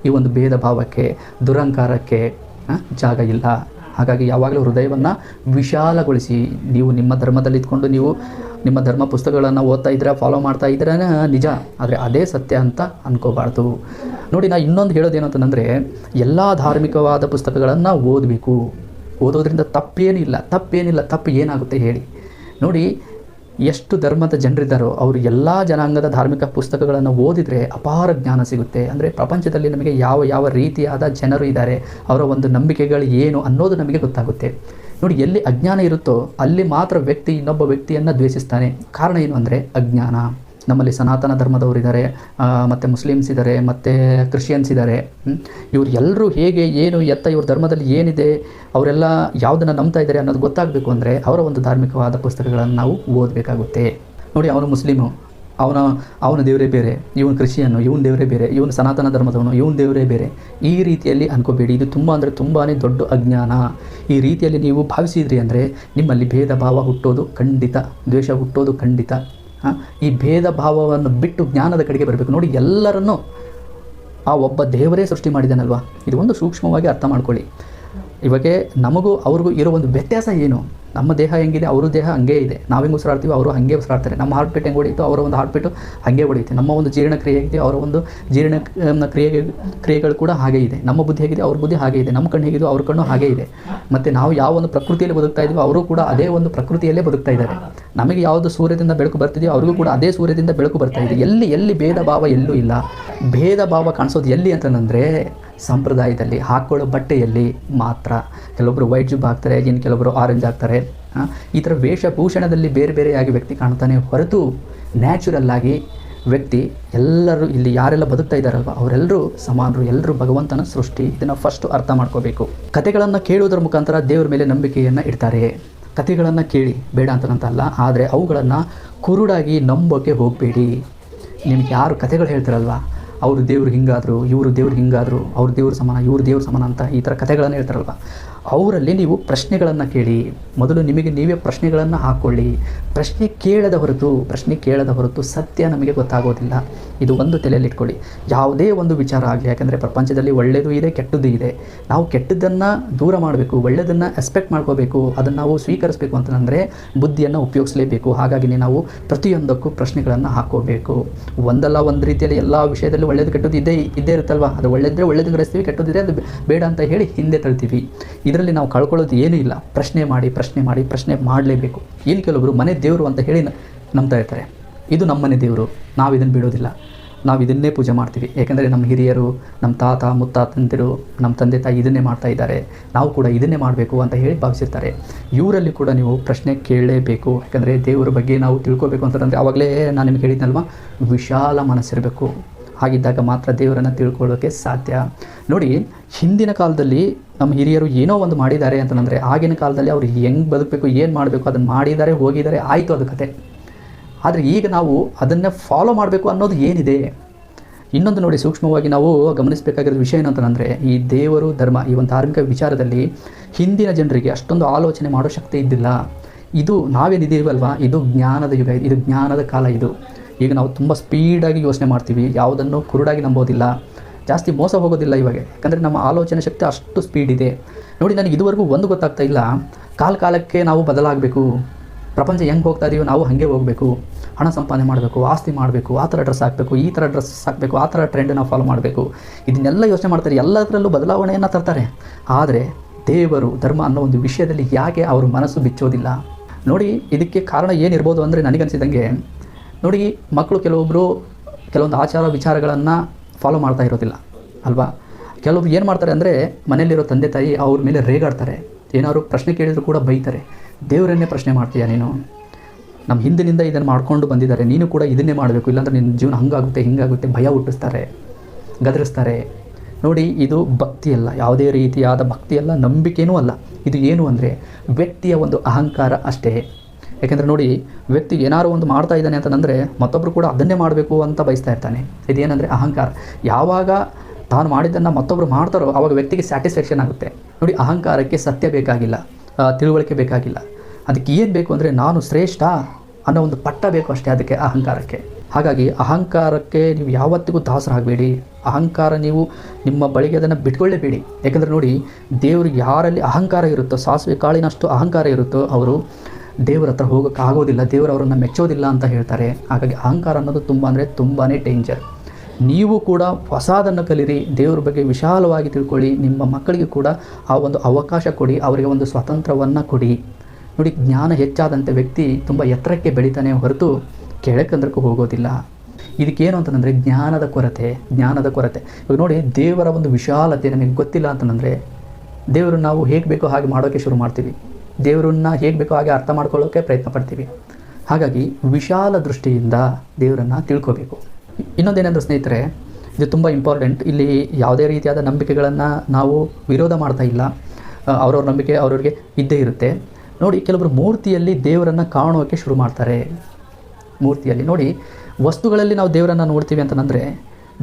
ಈ ಒಂದು ಭೇದ ಭಾವಕ್ಕೆ, ದುರಂಕಾರಕ್ಕೆ ಜಾಗ ಇಲ್ಲ. ಹಾಗಾಗಿ ಯಾವಾಗಲೂ ಹೃದಯವನ್ನು ವಿಶಾಲಗೊಳಿಸಿ, ನೀವು ನಿಮ್ಮ ಧರ್ಮದಲ್ಲಿ ಇದ್ಕೊಂಡು ನೀವು ನಿಮ್ಮ ಧರ್ಮ ಪುಸ್ತಕಗಳನ್ನು ಓದ್ತಾ ಇದ್ದೀರಾ, ಫಾಲೋ ಮಾಡ್ತಾ ಇದ್ದೀರಾ ನಿಜ, ಆದರೆ ಅದೇ ಸತ್ಯ ಅಂತ ಅಂದ್ಕೋಬಾರ್ದು. ನೋಡಿ, ನಾನು ಇನ್ನೊಂದು ಹೇಳೋದೇನು ಅಂತಂದರೆ, ಎಲ್ಲ ಧಾರ್ಮಿಕವಾದ ಪುಸ್ತಕಗಳನ್ನು ಓದಬೇಕು. ಓದೋದ್ರಿಂದ ತಪ್ಪೇನಿಲ್ಲ. ತಪ್ಪು ಏನಾಗುತ್ತೆ ಹೇಳಿ? ನೋಡಿ, ಎಷ್ಟು ಧರ್ಮದ ಜನರಿದ್ದಾರೋ ಅವರು ಎಲ್ಲ ಜನಾಂಗದ ಧಾರ್ಮಿಕ ಪುಸ್ತಕಗಳನ್ನು ಓದಿದರೆ ಅಪಾರ ಜ್ಞಾನ ಸಿಗುತ್ತೆ. ಅಂದರೆ ಪ್ರಪಂಚದಲ್ಲಿ ನಮಗೆ ಯಾವ ರೀತಿಯಾದ ಜನರು ಇದ್ದಾರೆ, ಅವರ ಒಂದು ನಂಬಿಕೆಗಳು ಏನು ಅನ್ನೋದು ನಮಗೆ ಗೊತ್ತಾಗುತ್ತೆ. ನೋಡಿ, ಎಲ್ಲಿ ಅಜ್ಞಾನ ಇರುತ್ತೋ ಅಲ್ಲಿ ಮಾತ್ರ ವ್ಯಕ್ತಿ ಇನ್ನೊಬ್ಬ ವ್ಯಕ್ತಿಯನ್ನು ದ್ವೇಷಿಸ್ತಾನೆ. ಕಾರಣ ಏನು ಅಂದರೆ ಅಜ್ಞಾನ. ನಮ್ಮಲ್ಲಿ ಸನಾತನ ಧರ್ಮದವರಿದ್ದಾರೆ, ಮತ್ತು ಮುಸ್ಲಿಮ್ಸ್ ಇದ್ದಾರೆ, ಮತ್ತು ಕ್ರಿಶ್ಚಿಯನ್ಸ್ ಇದ್ದಾರೆ. ಇವ್ರು ಎಲ್ಲರೂ ಹೇಗೆ, ಏನು, ಎತ್ತ, ಇವ್ರ ಧರ್ಮದಲ್ಲಿ ಏನಿದೆ, ಅವರೆಲ್ಲ ಯಾವುದನ್ನು ನಂಬ್ತಾ ಇದ್ದಾರೆ ಅನ್ನೋದು ಗೊತ್ತಾಗಬೇಕು ಅಂದರೆ ಅವರ ಒಂದು ಧಾರ್ಮಿಕವಾದ ಪುಸ್ತಕಗಳನ್ನು ನಾವು ಓದಬೇಕಾಗುತ್ತೆ. ನೋಡಿ, ಅವನು ಮುಸ್ಲಿಮು, ಅವನ ದೇವರೇ ಬೇರೆ, ಇವನು ಕ್ರಿಶ್ಚಿಯನ್ನು, ಇವನ ದೇವರೇ ಬೇರೆ, ಇವನು ಸನಾತನ ಧರ್ಮದವನು, ಇವನ ದೇವರೇ ಬೇರೆ. ಈ ರೀತಿಯಲ್ಲಿ ಅನ್ಕೋಬೇಡಿ. ಇದು ತುಂಬಾ ದೊಡ್ಡ ಅಜ್ಞಾನ. ಈ ರೀತಿಯಲ್ಲಿ ನೀವು ಭಾವಿಸಿದ್ರಿ ಅಂದರೆ ನಿಮ್ಮಲ್ಲಿ ಭೇದ ಭಾವ ಹುಟ್ಟೋದು ಖಂಡಿತ, ದ್ವೇಷ ಹುಟ್ಟೋದು ಖಂಡಿತ. ಈ ಭೇದ ಭಾವವನ್ನು ಬಿಟ್ಟು ಜ್ಞಾನದ ಕಡೆಗೆ ಬರಬೇಕು. ನೋಡಿ, ಎಲ್ಲರನ್ನೂ ಆ ಒಬ್ಬ ದೇವರೇ ಸೃಷ್ಟಿ ಮಾಡಿದ್ದಾನಲ್ವ, ಇದು ಒಂದು ಸೂಕ್ಷ್ಮವಾಗಿ ಅರ್ಥ ಮಾಡ್ಕೊಳ್ಳಿ. ಇವಾಗ ನಮಗೂ ಅವ್ರಿಗೂ ಇರೋ ಒಂದು ವ್ಯತ್ಯಾಸ ಏನು? ನಮ್ಮ ದೇಹ ಹೆಂಗಿದೆ, ಅವ್ರ ದೇಹ ಹಂಗೇ ಇದೆ. ನಾವು ಹೆಂಗೆ ಉಸಿರಾಡ್ತೀವಿ, ಅವರು ಹಾಗೆ ಉಸಿರಾಡ್ತಾರೆ. ನಮ್ಮ ಹಾರ್ಟ್ ಬೀಟ್ ಹೆಂಗೆ ಹೊಡೀತು, ಅವರ ಒಂದು ಹಾರ್ಟ್ ಬೀಟು ಹಾಗೆ ಹೊಡೆಯುತ್ತೆ. ನಮ್ಮ ಒಂದು ಜೀರ್ಣಕ್ರಿಯೆ ಹೇಗಿದೆ, ಅವರ ಒಂದು ಕ್ರಿಯೆಗಳು ಕೂಡ ಹಾಗೆ ಇದೆ. ನಮ್ಮ ಬುದ್ಧಿ ಹೇಗಿದೆ, ಅವ್ರ ಬುದ್ಧಿ ಹಾಗೆ ಇದೆ. ನಮ್ಮ ಕಣ್ಣು ಹೇಗಿದೆಯೋ ಅವ್ರ ಕಣ್ಣು ಹಾಗೆ ಇದೆ. ಮತ್ತು ನಾವು ಯಾವ ಒಂದು ಪ್ರಕೃತಿಯಲ್ಲಿ ಬದುಕ್ತಾ ಇದ್ದೀವೋ ಅವರು ಕೂಡ ಅದೇ ಒಂದು ಪ್ರಕೃತಿಯಲ್ಲೇ ಬದುಕ್ತಾ ಇದ್ದಾರೆ. ನಮಗೆ ಯಾವುದು ಸೂರ್ಯದಿಂದ ಬೆಳಕು ಬರ್ತಿದೆಯೋ ಅವ್ರಿಗೂ ಕೂಡ ಅದೇ ಸೂರ್ಯದಿಂದ ಬೆಳಕು ಬರ್ತಾ ಇದೆ. ಎಲ್ಲಿ ಭೇದ ಭಾವ ಎಲ್ಲೂ ಇಲ್ಲ. ಭೇದ ಭಾವ ಕಾಣಿಸೋದು ಎಲ್ಲಿ ಅಂತಂದರೆ ಸಂಪ್ರದಾಯದಲ್ಲಿ, ಹಾಕ್ಕೊಳ್ಳೋ ಬಟ್ಟೆಯಲ್ಲಿ ಮಾತ್ರ. ಕೆಲವೊಬ್ಬರು ವೈಟ್ ಜುಬ್ ಹಾಕ್ತಾರೆ, ಇನ್ನು ಕೆಲವೊಬ್ಬರು ಆರೆಂಜ್ ಹಾಕ್ತಾರೆ. ಈ ಥರ ವೇಷಭೂಷಣದಲ್ಲಿ ಬೇರೆ ಬೇರೆಯಾಗಿ ವ್ಯಕ್ತಿ ಕಾಣ್ತಾನೆ ಹೊರತು ನ್ಯಾಚುರಲ್ಲಾಗಿ ವ್ಯಕ್ತಿ ಎಲ್ಲರೂ ಇಲ್ಲಿ ಯಾರೆಲ್ಲ ಬದುಕ್ತಾ ಇದ್ದಾರಲ್ವ ಅವರೆಲ್ಲರೂ ಸಮಾನರು, ಎಲ್ಲರೂ ಭಗವಂತನ ಸೃಷ್ಟಿ. ಇದನ್ನು ಫಸ್ಟು ಅರ್ಥ ಮಾಡ್ಕೋಬೇಕು. ಕಥೆಗಳನ್ನು ಕೇಳುವುದರ ಮುಖಾಂತರ ದೇವರ ಮೇಲೆ ನಂಬಿಕೆಯನ್ನು ಇಡ್ತಾರೆ. ಕಥೆಗಳನ್ನು ಕೇಳಿ, ಬೇಡ ಅಂತಲ್ಲ, ಆದರೆ ಅವುಗಳನ್ನು ಕುರುಡಾಗಿ ನಂಬೋಕ್ಕೆ ಹೋಗಬೇಡಿ. ನಿಮ್ಗೆ ಯಾರು ಕಥೆಗಳು ಹೇಳ್ತಾರಲ್ವ, ಅವರು ದೇವರು ಹಿಂಗಾದರು, ಇವರು ದೇವ್ರು ಹಿಂಗಾದರು, ಅವ್ರ ದೇವ್ರು ಸಮಾನ, ಇವ್ರು ದೇವ್ರು ಸಮಾನ ಅಂತ ಈ ಥರ ಕಥೆಗಳನ್ನು ಹೇಳ್ತಾರಲ್ವ, ಅವರಲ್ಲಿ ನೀವು ಪ್ರಶ್ನೆಗಳನ್ನು ಕೇಳಿ. ಮೊದಲು ನಿಮಗೆ ನೀವೇ ಪ್ರಶ್ನೆಗಳನ್ನು ಹಾಕ್ಕೊಳ್ಳಿ. ಪ್ರಶ್ನೆ ಕೇಳದ ಹೊರತು ಸತ್ಯ ನಮಗೆ ಗೊತ್ತಾಗೋದಿಲ್ಲ. ಇದು ಒಂದು ತಲೆಯಲ್ಲಿ ಇಟ್ಕೊಳ್ಳಿ. ಯಾವುದೇ ಒಂದು ವಿಚಾರ ಆಗಲಿ, ಯಾಕಂದರೆ ಪ್ರಪಂಚದಲ್ಲಿ ಒಳ್ಳೆಯದು ಇದೆ, ಕೆಟ್ಟದ್ದು ಇದೆ. ನಾವು ಕೆಟ್ಟದ್ದನ್ನು ದೂರ ಮಾಡಬೇಕು, ಒಳ್ಳೆಯದನ್ನು ಎಕ್ಸ್ಪೆಕ್ಟ್ ಮಾಡ್ಕೋಬೇಕು, ಅದನ್ನು ನಾವು ಸ್ವೀಕರಿಸಬೇಕು ಅಂತಂದರೆ ಬುದ್ಧಿಯನ್ನು ಉಪಯೋಗಿಸಲೇಬೇಕು. ಹಾಗಾಗಿ ನಾವು ಪ್ರತಿಯೊಂದಕ್ಕೂ ಪ್ರಶ್ನೆಗಳನ್ನು ಹಾಕ್ಕೋಬೇಕು. ಒಂದಲ್ಲ ಒಂದು ರೀತಿಯಲ್ಲಿ ಎಲ್ಲ ವಿಷಯದಲ್ಲಿ ಒಳ್ಳೆಯದು ಕೆಟ್ಟದ್ದು ಇದ್ದೇ ಇರುತ್ತಲ್ವ. ಅದು ಒಳ್ಳೆಯದ್ರೆ ಒಳ್ಳೆಯದು ಗ್ರಹಿಸ್ತೀವಿ, ಕೆಟ್ಟದ್ದಿದೆ ಅದು ಬೇಡ ಅಂತ ಹೇಳಿ ಹಿಂದೆ ತಳ್ತೀವಿ. ಇದರಲ್ಲಿ ನಾವು ಕಳ್ಕೊಳ್ಳೋದು ಏನೂ ಇಲ್ಲ. ಪ್ರಶ್ನೆ ಮಾಡಲೇಬೇಕು. ಇನ್ನು ಕೆಲವೊಬ್ಬರು ಮನೆ ದೇವರು ಅಂತ ಹೇಳಿ ನಂಬ್ತಾ ಇರ್ತಾರೆ. ಇದು ನಮ್ಮನೆ ದೇವರು, ನಾವು ಇದನ್ನು ಬಿಡೋದಿಲ್ಲ, ನಾವು ಇದನ್ನೇ ಪೂಜೆ ಮಾಡ್ತೀವಿ. ಯಾಕೆಂದರೆ ನಮ್ಮ ಹಿರಿಯರು, ನಮ್ಮ ತಾತ ಮುತ್ತಾತಂದಿರು, ನಮ್ಮ ತಂದೆ ತಾಯಿ ಇದನ್ನೇ ಮಾಡ್ತಾ ಇದ್ದಾರೆ, ನಾವು ಕೂಡ ಇದನ್ನೇ ಮಾಡಬೇಕು ಅಂತ ಹೇಳಿ ಭಾವಿಸಿರ್ತಾರೆ. ಇವರಲ್ಲಿ ಕೂಡ ನೀವು ಪ್ರಶ್ನೆ ಕೇಳಲೇಬೇಕು. ಯಾಕಂದರೆ ದೇವರ ಬಗ್ಗೆ ನಾವು ತಿಳ್ಕೋಬೇಕು ಅಂತಂದರೆ ಆವಾಗಲೇ ನಾನು ನಿಮ್ಗೆ ಹೇಳಿದ್ನಲ್ವ, ವಿಶಾಲ ಮನಸ್ಸಿರಬೇಕು. ಹಾಗಿದ್ದಾಗ ಮಾತ್ರ ದೇವರನ್ನು ತಿಳ್ಕೊಳ್ಳೋಕ್ಕೆ ಸಾಧ್ಯ. ನೋಡಿ, ಹಿಂದಿನ ಕಾಲದಲ್ಲಿ ನಮ್ಮ ಹಿರಿಯರು ಏನೋ ಒಂದು ಮಾಡಿದ್ದಾರೆ ಅಂತಂದರೆ ಆಗಿನ ಕಾಲದಲ್ಲಿ ಅವ್ರು ಹೆಂಗೆ ಬದುಕಬೇಕು, ಏನು ಮಾಡಬೇಕು ಅದನ್ನು ಮಾಡಿದ್ದಾರೆ, ಹೋಗಿದ್ದಾರೆ, ಆಯಿತು, ಅದು ಕತೆ. ಆದರೆ ಈಗ ನಾವು ಅದನ್ನೇ ಫಾಲೋ ಮಾಡಬೇಕು ಅನ್ನೋದು ಏನಿದೆ. ಇನ್ನೊಂದು ನೋಡಿ, ಸೂಕ್ಷ್ಮವಾಗಿ ನಾವು ಗಮನಿಸಬೇಕಾಗಿರೋ ವಿಷಯ ಏನಂತಂದರೆ, ಈ ದೇವರು ಧರ್ಮ ಈ ಒಂದು ಧಾರ್ಮಿಕ ವಿಚಾರದಲ್ಲಿ ಹಿಂದಿನ ಜನರಿಗೆ ಅಷ್ಟೊಂದು ಆಲೋಚನೆ ಮಾಡೋ ಶಕ್ತಿ ಇದ್ದಿಲ್ಲ. ಇದು ನಾವೇನಿದ್ದೀವಲ್ವ, ಇದು ಜ್ಞಾನದ ಯುಗ, ಇದು ಜ್ಞಾನದ ಕಾಲ. ಇದು ಈಗ ನಾವು ತುಂಬ ಸ್ಪೀಡಾಗಿ ಯೋಚನೆ ಮಾಡ್ತೀವಿ, ಯಾವುದನ್ನು ಕುರುಡಾಗಿ ನಂಬೋದಿಲ್ಲ, ಜಾಸ್ತಿ ಮೋಸ ಹೋಗೋದಿಲ್ಲ ಇವಾಗ. ಯಾಕಂದರೆ ನಮ್ಮ ಆಲೋಚನೆ ಶಕ್ತಿ ಅಷ್ಟು ಸ್ಪೀಡ್ ಇದೆ. ನೋಡಿ, ನನಗೆ ಇದುವರೆಗೂ ಒಂದು ಗೊತ್ತಾಗ್ತಾ ಇಲ್ಲ, ಕಾಲಕ್ಕೆ ನಾವು ಬದಲಾಗಬೇಕು. ಪ್ರಪಂಚ ಹೆಂಗೆ ಹೋಗ್ತಾ ಇದೀವೋ ನಾವು ಹಾಗೆ ಹೋಗಬೇಕು. ಹಣ ಸಂಪಾದನೆ ಮಾಡಬೇಕು, ಆಸ್ತಿ ಮಾಡಬೇಕು, ಆ ಥರ ಡ್ರೆಸ್ ಹಾಕಬೇಕು, ಈ ಥರ ಡ್ರೆಸ್ ಹಾಕಬೇಕು, ಆ ಥರ ಟ್ರೆಂಡ್ ನಾವು ಫಾಲೋ ಮಾಡಬೇಕು. ಇದನ್ನೆಲ್ಲ ಯೋಚನೆ ಮಾಡ್ತಾರೆ, ಎಲ್ಲದರಲ್ಲೂ ಬದಲಾವಣೆಯನ್ನು ತರ್ತಾರೆ. ಆದರೆ ದೇವರು ಧರ್ಮ ಅನ್ನೋ ಒಂದು ವಿಷಯದಲ್ಲಿ ಯಾಕೆ ಅವ್ರ ಮನಸ್ಸು ಬಿಚ್ಚೋದಿಲ್ಲ? ನೋಡಿ, ಇದಕ್ಕೆ ಕಾರಣ ಏನಿರ್ಬೋದು ಅಂದರೆ ನನಗನ್ಸಿದಂಗೆ, ನೋಡಿ, ಮಕ್ಕಳು ಕೆಲವೊಂದು ಆಚಾರ ವಿಚಾರಗಳನ್ನು ಫಾಲೋ ಮಾಡ್ತಾ ಇರೋದಿಲ್ಲ ಅಲ್ವಾ. ಕೆಲವೊಬ್ರು ಏನು ಮಾಡ್ತಾರೆ ಅಂದರೆ, ಮನೆಯಲ್ಲಿರೋ ತಂದೆ ತಾಯಿ ಅವ್ರ ಮೇಲೆ ರೇಗಾಡ್ತಾರೆ. ಏನಾದ್ರು ಪ್ರಶ್ನೆ ಕೇಳಿದ್ರು ಕೂಡ ಬೈತಾರೆ. ದೇವರನ್ನೇ ಪ್ರಶ್ನೆ ಮಾಡ್ತೀಯಾ ನೀನು? ನಮ್ಮ ಹಿಂದಿನಿಂದ ಇದನ್ನು ಮಾಡ್ಕೊಂಡು ಬಂದಿದ್ದಾರೆ, ನೀನು ಕೂಡ ಇದನ್ನೇ ಮಾಡಬೇಕು, ಇಲ್ಲಾಂದರೆ ನಿನ್ನ ಜೀವನ ಹಂಗಾಗುತ್ತೆ ಹಿಂಗಾಗುತ್ತೆ ಭಯ ಹುಟ್ಟಿಸ್ತಾರೆ, ಗದರಿಸ್ತಾರೆ. ನೋಡಿ, ಇದು ಭಕ್ತಿಯಲ್ಲ, ಯಾವುದೇ ರೀತಿಯಾದ ಭಕ್ತಿಯಲ್ಲ, ನಂಬಿಕೆಯೂ ಅಲ್ಲ. ಇದು ಏನು ಅಂದರೆ ವ್ಯಕ್ತಿಯ ಒಂದು ಅಹಂಕಾರ ಅಷ್ಟೇ. ಯಾಕೆಂದರೆ ನೋಡಿ, ವ್ಯಕ್ತಿ ಏನಾರು ಒಂದು ಮಾಡ್ತಾ ಇದ್ದಾನೆ ಅಂತಂದರೆ ಮತ್ತೊಬ್ಬರು ಕೂಡ ಅದನ್ನೇ ಮಾಡಬೇಕು ಅಂತ ಬಯಸ್ತಾ ಇರ್ತಾನೆ. ಇದೇನೆಂದರೆ ಅಹಂಕಾರ. ಯಾವಾಗ ತಾನು ಮಾಡಿದ್ದನ್ನು ಮತ್ತೊಬ್ಬರು ಮಾಡ್ತಾರೋ ಆವಾಗ ವ್ಯಕ್ತಿಗೆ ಸ್ಯಾಟಿಸ್ಫ್ಯಾಕ್ಷನ್ ಆಗುತ್ತೆ. ನೋಡಿ, ಅಹಂಕಾರಕ್ಕೆ ಸತ್ಯ ಬೇಕಾಗಿಲ್ಲ, ತಿಳುವಳಿಕೆ ಬೇಕಾಗಿಲ್ಲ. ಅದಕ್ಕೆ ಏನು ಬೇಕು ಅಂದರೆ ನಾನು ಶ್ರೇಷ್ಠ ಅನ್ನೋ ಒಂದು ಪಟ್ಟ ಬೇಕು ಅಷ್ಟೇ ಅದಕ್ಕೆ, ಅಹಂಕಾರಕ್ಕೆ. ಹಾಗಾಗಿ ಅಹಂಕಾರಕ್ಕೆ ನೀವು ಯಾವತ್ತಿಗೂ ದಾಸರಾಗಬೇಡಿ. ಅಹಂಕಾರ ನೀವು ನಿಮ್ಮ ಬಳಿಗೆ ಅದನ್ನು ಬಿಟ್ಕೊಳ್ಳೇಬೇಡಿ. ಯಾಕಂದರೆ ನೋಡಿ, ದೇವರು ಯಾರಲ್ಲಿ ಅಹಂಕಾರ ಇರುತ್ತೋ, ಸಾಸಿವೆ ಕಾಳಿನಷ್ಟು ಅಹಂಕಾರ ಇರುತ್ತೋ ಅವರು ದೇವರ ಹತ್ರ ಹೋಗೋಕ್ಕಾಗೋದಿಲ್ಲ, ದೇವರವರನ್ನು ಮೆಚ್ಚೋದಿಲ್ಲ ಅಂತ ಹೇಳ್ತಾರೆ. ಹಾಗಾಗಿ ಅಹಂಕಾರ ಅನ್ನೋದು ತುಂಬ ಅಂದರೆ ತುಂಬಾ ಡೇಂಜರ್. ನೀವು ಕೂಡ ಹೊಸದನ್ನು ಕಲಿರಿ, ದೇವರ ಬಗ್ಗೆ ವಿಶಾಲವಾಗಿ ತಿಳ್ಕೊಳ್ಳಿ. ನಿಮ್ಮ ಮಕ್ಕಳಿಗೆ ಕೂಡ ಆ ಒಂದು ಅವಕಾಶ ಕೊಡಿ, ಅವರಿಗೆ ಒಂದು ಸ್ವಾತಂತ್ರ್ಯವನ್ನು ಕೊಡಿ. ನೋಡಿ, ಜ್ಞಾನ ಹೆಚ್ಚಾದಂತೆ ವ್ಯಕ್ತಿ ತುಂಬ ಎತ್ತರಕ್ಕೆ ಬೆಳೀತಾನೆ ಹೊರತು ಕೆಳಕಂದ್ರಕ್ಕೂ ಹೋಗೋದಿಲ್ಲ. ಇದಕ್ಕೇನು ಅಂತಂದರೆ ಜ್ಞಾನದ ಕೊರತೆ. ಇವಾಗ ನೋಡಿ, ದೇವರ ಒಂದು ವಿಶಾಲತೆ ನಮಗೆ ಗೊತ್ತಿಲ್ಲ ಅಂತಂದರೆ ದೇವರನ್ನು ನಾವು ಹೇಗೆ ಬೇಕೋ ಹಾಗೆ ಮಾಡೋಕ್ಕೆ ಶುರು ಮಾಡ್ತೀವಿ, ದೇವರನ್ನು ಹೇಗೆ ಬೇಕೋ ಹಾಗೆ ಅರ್ಥ ಮಾಡ್ಕೊಳ್ಳೋಕ್ಕೆ ಪ್ರಯತ್ನ ಪಡ್ತೀವಿ. ಹಾಗಾಗಿ ವಿಶಾಲ ದೃಷ್ಟಿಯಿಂದ ದೇವರನ್ನು ತಿಳ್ಕೋಬೇಕು. ಇನ್ನೊಂದೇನೆಂದ್ರೆ ಸ್ನೇಹಿತರೆ, ಇದು ತುಂಬ ಇಂಪಾರ್ಟೆಂಟ್. ಇಲ್ಲಿ ಯಾವುದೇ ರೀತಿಯಾದ ನಂಬಿಕೆಗಳನ್ನು ನಾವು ವಿರೋಧ ಮಾಡ್ತಾ ಇಲ್ಲ, ಅವ್ರವ್ರ ನಂಬಿಕೆ ಅವ್ರವ್ರಿಗೆ ಇದ್ದೇ ಇರುತ್ತೆ. ನೋಡಿ, ಕೆಲವರು ಮೂರ್ತಿಯಲ್ಲಿ ದೇವರನ್ನು ಕಾಣೋಕ್ಕೆ ಶುರು ಮಾಡ್ತಾರೆ. ಮೂರ್ತಿಯಲ್ಲಿ ನೋಡಿ, ವಸ್ತುಗಳಲ್ಲಿ ನಾವು ದೇವರನ್ನು ನೋಡ್ತೀವಿ ಅಂತಂದರೆ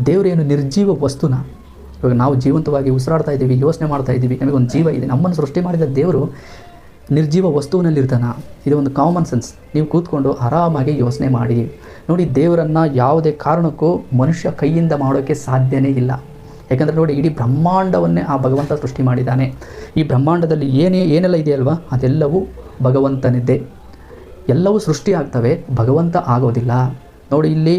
ದೇವರೇನು ನಿರ್ಜೀವ ವಸ್ತುನ. ಇವಾಗ ನಾವು ಜೀವಂತವಾಗಿ ಉಸಿರಾಡ್ತಾ ಇದ್ದೀವಿ, ಯೋಚನೆ ಮಾಡ್ತಾ ಇದ್ದೀವಿ, ನಮಗೊಂದು ಜೀವ ಇದೆ. ನಮ್ಮನ್ನು ಸೃಷ್ಟಿ ಮಾಡಿದ ದೇವರು ನಿರ್ಜೀವ ವಸ್ತುವಿನಲ್ಲಿರ್ತಾನೆ. ಇದು ಒಂದು ಕಾಮನ್ ಸೆನ್ಸ್. ನೀವು ಕೂತ್ಕೊಂಡು ಆರಾಮಾಗಿ ಯೋಚನೆ ಮಾಡಿ ನೋಡಿ. ದೇವರನ್ನು ಯಾವುದೇ ಕಾರಣಕ್ಕೂ ಮನುಷ್ಯ ಕೈಯಿಂದ ಮಾಡೋಕ್ಕೆ ಸಾಧ್ಯನೇ ಇಲ್ಲ. ಯಾಕಂದರೆ ನೋಡಿ, ಇಡೀ ಬ್ರಹ್ಮಾಂಡವನ್ನೇ ಆ ಭಗವಂತ ಸೃಷ್ಟಿ ಮಾಡಿದ್ದಾನೆ. ಈ ಬ್ರಹ್ಮಾಂಡದಲ್ಲಿ ಏನೆಲ್ಲ ಇದೆಯಲ್ವ ಅದೆಲ್ಲವೂ ಭಗವಂತನಿದ್ದೆ. ಎಲ್ಲವೂ ಸೃಷ್ಟಿ ಆಗ್ತವೆ, ಭಗವಂತ ಆಗೋದಿಲ್ಲ. ನೋಡಿ, ಇಲ್ಲಿ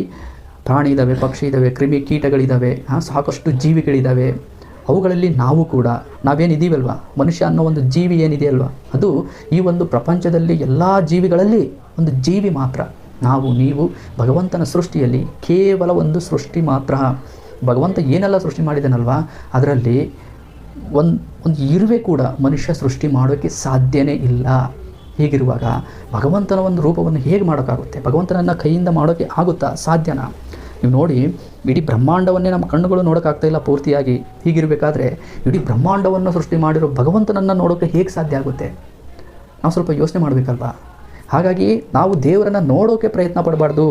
ಪ್ರಾಣಿ ಇದ್ದಾವೆ, ಪಕ್ಷಿ ಇದ್ದಾವೆ, ಕ್ರಿಮಿ ಕೀಟಗಳಿದ್ದಾವೆ, ಸಾಕಷ್ಟು ಜೀವಿಗಳಿದ್ದಾವೆ. ಅವುಗಳಲ್ಲಿ ನಾವು ಕೂಡ ನಾವೇನಿದ್ದೀವಲ್ವ, ಮನುಷ್ಯ ಅನ್ನೋ ಒಂದು ಜೀವಿ ಏನಿದೆಯಲ್ವ, ಅದು ಈ ಒಂದು ಪ್ರಪಂಚದಲ್ಲಿ ಎಲ್ಲ ಜೀವಿಗಳಲ್ಲಿ ಒಂದು ಜೀವಿ ಮಾತ್ರ. ನೀವು ಭಗವಂತನ ಸೃಷ್ಟಿಯಲ್ಲಿ ಕೇವಲ ಒಂದು ಸೃಷ್ಟಿ ಮಾತ್ರ. ಭಗವಂತ ಏನೆಲ್ಲ ಸೃಷ್ಟಿ ಮಾಡಿದನಲ್ವ ಅದರಲ್ಲಿ ಒಂದು ಇರುವೆ ಕೂಡ ಮನುಷ್ಯ ಸೃಷ್ಟಿ ಮಾಡೋಕ್ಕೆ ಸಾಧ್ಯನೇ ಇಲ್ಲ. ಹೀಗಿರುವಾಗ ಭಗವಂತನ ಒಂದು ರೂಪವನ್ನು ಹೇಗೆ ಮಾಡೋಕ್ಕಾಗುತ್ತೆ? ಭಗವಂತನನ್ನು ಕೈಯಿಂದ ಮಾಡೋಕ್ಕೆ ಆಗುತ್ತಾ? ಸಾಧ್ಯನಾ? ನೀವು ನೋಡಿ, ಇಡೀ ಬ್ರಹ್ಮಾಂಡವನ್ನೇ ನಮ್ಮ ಕಣ್ಣುಗಳು ನೋಡೋಕ್ಕಾಗ್ತಾ ಇಲ್ಲ ಪೂರ್ತಿಯಾಗಿ. ಹೀಗಿರಬೇಕಾದ್ರೆ ಇಡೀ ಬ್ರಹ್ಮಾಂಡವನ್ನು ಸೃಷ್ಟಿ ಮಾಡಿರೋ ಭಗವಂತನನ್ನು ನೋಡೋಕ್ಕೆ ಹೇಗೆ ಸಾಧ್ಯ ಆಗುತ್ತೆ? ನಾವು ಸ್ವಲ್ಪ ಯೋಚನೆ ಮಾಡಬೇಕಲ್ವಾ? ಹಾಗಾಗಿ ನಾವು ದೇವರನ್ನು ನೋಡೋಕ್ಕೆ ಪ್ರಯತ್ನ ಪಡಬಾರ್ದು,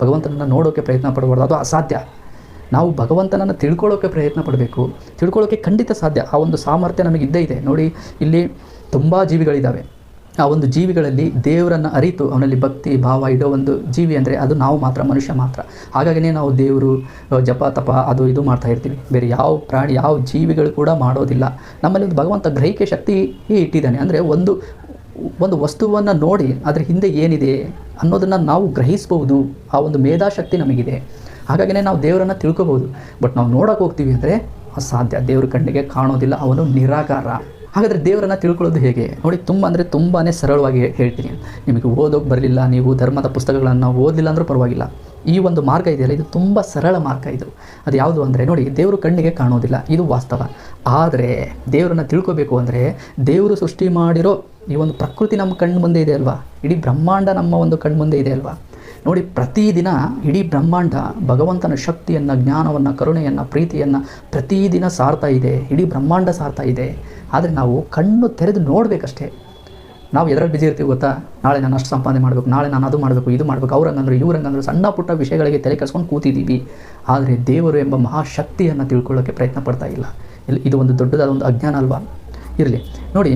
ಭಗವಂತನನ್ನು ನೋಡೋಕ್ಕೆ ಪ್ರಯತ್ನ ಪಡಬಾರ್ದು, ಅದು ಅಸಾಧ್ಯ. ನಾವು ಭಗವಂತನನ್ನು ತಿಳ್ಕೊಳ್ಳೋಕ್ಕೆ ಪ್ರಯತ್ನ ಪಡಬೇಕು. ತಿಳ್ಕೊಳ್ಳೋಕ್ಕೆ ಖಂಡಿತ ಸಾಧ್ಯ, ಆ ಒಂದು ಸಾಮರ್ಥ್ಯ ನಮಗಿದ್ದೇ ಇದೆ. ನೋಡಿ, ಇಲ್ಲಿ ತುಂಬ ಜೀವಿಗಳಿದ್ದಾವೆ. ಆ ಒಂದು ಜೀವಿಗಳಲ್ಲಿ ದೇವರನ್ನು ಅರಿತು ಅವನಲ್ಲಿ ಭಕ್ತಿ ಭಾವ ಇಡೋ ಒಂದು ಜೀವಿ ಅಂದರೆ ಅದು ನಾವು ಮಾತ್ರ, ಮನುಷ್ಯ ಮಾತ್ರ. ಹಾಗಾಗಿಯೇ ನಾವು ದೇವರು ಜಪ ತಪ ಅದು ಇದು ಮಾಡ್ತಾ ಇರ್ತೀವಿ. ಬೇರೆ ಯಾವ ಪ್ರಾಣಿ ಯಾವ ಜೀವಿಗಳು ಕೂಡ ಮಾಡೋದಿಲ್ಲ. ನಮ್ಮಲ್ಲಿ ಒಂದು ಭಗವಂತ ಗ್ರಹಿಕೆ ಶಕ್ತಿ ಇಟ್ಟಿದ್ದಾನೆ. ಅಂದರೆ ಒಂದು ವಸ್ತುವನ್ನು ನೋಡಿ ಅದರ ಹಿಂದೆ ಏನಿದೆ ಅನ್ನೋದನ್ನು ನಾವು ಗ್ರಹಿಸ್ಬೋದು. ಆ ಒಂದು ಮೇಧಾಶಕ್ತಿ ನಮಗಿದೆ. ಹಾಗಾಗಿಯೇ ನಾವು ದೇವರನ್ನು ತಿಳ್ಕೊಬೋದು. ಬಟ್ ನಾವು ನೋಡೋಕೆ ಹೋಗ್ತೀವಿ ಅಂದರೆ ಅಸಾಧ್ಯ, ದೇವ್ರ ಕಣ್ಣಿಗೆ ಕಾಣೋದಿಲ್ಲ, ಅವನು ನಿರಾಕಾರ. ಹಾಗಾದರೆ ದೇವರನ್ನು ತಿಳ್ಕೊಳ್ಳೋದು ಹೇಗೆ? ನೋಡಿ, ತುಂಬಾ ಸರಳವಾಗಿ ಹೇಳ್ತೀನಿ. ನಿಮಗೆ ಓದೋಕೆ ಬರಲಿಲ್ಲ, ನೀವು ಧರ್ಮದ ಪುಸ್ತಕಗಳನ್ನು ಓದಲಿಲ್ಲ ಅಂದರೂ ಪರವಾಗಿಲ್ಲ. ಈ ಒಂದು ಮಾರ್ಗ ಇದೆಯಲ್ಲ, ಇದು ತುಂಬ ಸರಳ ಮಾರ್ಗ. ಅದು ಯಾವುದು ಅಂದರೆ ನೋಡಿ, ದೇವರು ಕಣ್ಣಿಗೆ ಕಾಣೋದಿಲ್ಲ, ಇದು ವಾಸ್ತವ. ಆದರೆ ದೇವರನ್ನು ತಿಳ್ಕೋಬೇಕು ಅಂದರೆ ದೇವರು ಸೃಷ್ಟಿ ಮಾಡಿರೋ ಈ ಒಂದು ಪ್ರಕೃತಿ ನಮ್ಮ ಕಣ್ಣು ಮುಂದೆ ಇದೆ ಅಲ್ವಾ, ಇಡೀ ಬ್ರಹ್ಮಾಂಡ ನಮ್ಮ ಒಂದು ಕಣ್ಣು ಮುಂದೆ ಇದೆ ಅಲ್ವಾ. ನೋಡಿ, ಪ್ರತಿದಿನ ಇಡೀ ಬ್ರಹ್ಮಾಂಡ ಭಗವಂತನ ಶಕ್ತಿಯನ್ನು, ಜ್ಞಾನವನ್ನು, ಕರುಣೆಯನ್ನು, ಪ್ರೀತಿಯನ್ನು ಪ್ರತಿದಿನ ಸಾರ್ತಾ ಇದೆ. ಇಡೀ ಬ್ರಹ್ಮಾಂಡ ಸಾರ್ತಾ ಇದೆ. ಆದರೆ ನಾವು ಕಣ್ಣು ತೆರೆದು ನೋಡಬೇಕಷ್ಟೇ. ನಾವು ಎದರಲ್ಲಿ ಬಿಜಿ ಇರ್ತೀವಿ ಗೊತ್ತಾ? ನಾಳೆ ನಾನು ಅಷ್ಟು ಸಂಪಾದನೆ ಮಾಡಬೇಕು, ನಾಳೆ ನಾನು ಅದು ಮಾಡಬೇಕು, ಇದು ಮಾಡಬೇಕು, ಅವ್ರಂಗಂದ್ರು ಇವ್ರಂಗಂದ್ರು ಸಣ್ಣ ಪುಟ್ಟ ವಿಷಯಗಳಿಗೆ ತಲೆ ಕೆಡಿಸ್ಕೊಂಡು ಕೂತಿದ್ದೀವಿ. ಆದರೆ ದೇವರು ಎಂಬ ಮಹಾಶಕ್ತಿಯನ್ನು ತಿಳ್ಕೊಳ್ಳೋಕ್ಕೆ ಪ್ರಯತ್ನ ಪಡ್ತಾ ಇಲ್ಲ. ಇದು ಒಂದು ದೊಡ್ಡದಾದ ಒಂದು ಅಜ್ಞಾನ ಅಲ್ವಾ? ಇರಲಿ ನೋಡಿ,